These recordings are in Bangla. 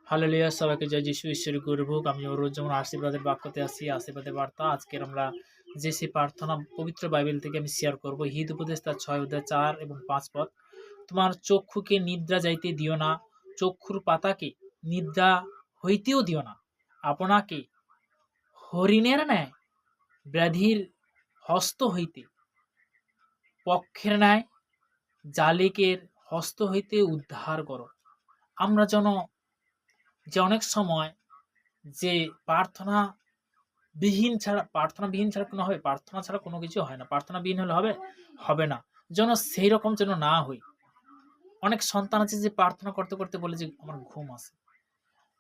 হালেলুয়া, সবাইকে জয় যিশু ঈশ্বরের গৌরব। আমি ওর যেমন আশীর্বাদের বাক্যতে আসি, আশীর্বাদের বার্তা। আজকের আমরা যে সেই প্রার্থনা পবিত্র বাইবেল থেকে আমি শেয়ার করব। হিদ উপদেশ তার 6 অধ্যায় 4 এবং 5 পদ। তোমার চক্ষুকে নিদ্রা যাইতে দিও না, চক্ষুর পাতাকে নিদ্রা হইতেও দিও না। আপনাকে হরিণের ন্যায় ব্যাধির হস্ত হইতে, পক্ষের ন্যায় জালিকের হস্ত হইতে উদ্ধার করো। আমরা যেন যে অনেক সময় যে প্রার্থনা বিহীন ছাড়া কোনো হবে, প্রার্থনা ছাড়া কোনো কিছু হয় না, প্রার্থনা বিহীন হলে হবে না, যেন সেই রকম যেন না হই। অনেক সন্তান আছে যে প্রার্থনা করতে করতে বলে যে আমার ঘুম আসে।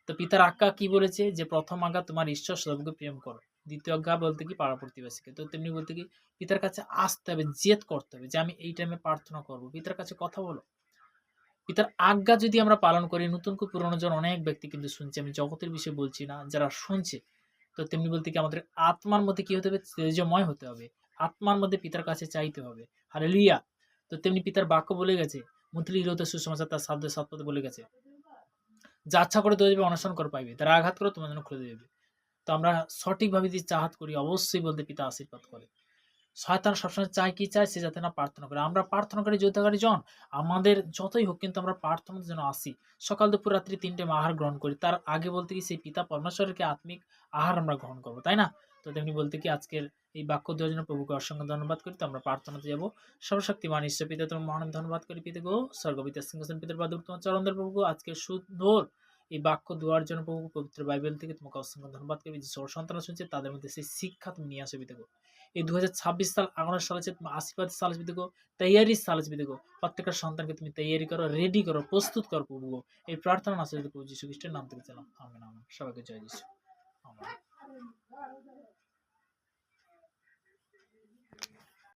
তো পিতার আজ্ঞা কি বলেছে যে প্রথম আজ্ঞা তোমার ঈশ্বর সর্বকে প্রেম করো, দ্বিতীয় আজ্ঞা বলতে কি পাড়া প্রতিবেশীকে। তো তেমনি বলতে কি পিতার কাছে আসতে হবে, জেদ করতে হবে যে আমি এই টাইমে প্রার্থনা করব, পিতার কাছে কথা বলো। পিতার আজ্ঞা যদি আমরা পালন করি, নতুন করে পুরনো জন অনেক ব্যক্তি কিন্তু শুনছে, আমি জগতের বিষয়ে বলছি না, যারা শুনছে। তো তেমনি বলতে কি আমাদের আত্মার মধ্যে কি হতে হবে, তেজময় হতে হবে, আত্মার মধ্যে পিতার কাছে চাইতে হবে। হালেলুয়া। তো তেমনি পিতার বাক্য বলে গেছে, মুতলি হতে সুসমাচার তার সাধ্য সাতপথে বলে গেছে, যা আচ্ছা করে দেওয়া যাবে অনশন করে পাইবে, তারা আঘাত করে তোমার জন্য খুলে দেবে। তো আমরা সঠিকভাবে যদি চাহাত করি, অবশ্যই বলতে পিতা আশীর্বাদ করে। শয়তান সবসময় চায় কি চায়, সে যাতে না প্রার্থনা করে। আমরা প্রার্থনা করি যোদ্ধাকারী জন, আমাদের যতই হোক কিন্তু আমরা প্রার্থনার জন্য আসি। সকাল দুপুর রাত্রি 3 টাইম আহার গ্রহণ করি, তার আগে বলতে কি সেই পিতা পরমেশ্বরকে আত্মিক আহার আমরা গ্রহণ করবো, তাই না? তো তেমনি বলতে কি আজকের এই বাক্য দেওয়ার জন্য প্রভুকে অসংখ্য ধন্যবাদ করি। তো আমরা প্রার্থনাতে যাবো। সর্বশক্তিমান ঈশ্বর পিতা, তোমার মহান ধন্যবাদ করি পিতা গো, স্বর্গপিতা সিংহাসন পিতার বাদুর তোমার চরণদের প্রভু, আজকে সুন্দর এই বাক্য দেওয়ার জন্য প্রভু পবিত্র বাইবেল থেকে তোমাকে অসংখ্য ধন্যবাদ করি। যে সন্তান শুনছে তাদের মধ্যে সেই শিক্ষা তুমি নিয়ে আসো পিতা গো। এই 2026 সাল আগানোর সাল আছে, আশীর্বাদ সাল আসবে দেখো, তৈয়ারি সাল আসবে দেখো। প্রত্যেকটা সন্তানকে তুমি তৈয়ারি করো, রেডি করো, প্রস্তুত করো প্রভু। এই প্রার্থনা আসলে প্রভু যীশু খ্রিস্টের নাম থেকে চালাম, আমেন আমেন। সবাইকে জয় যীশু, আমেন।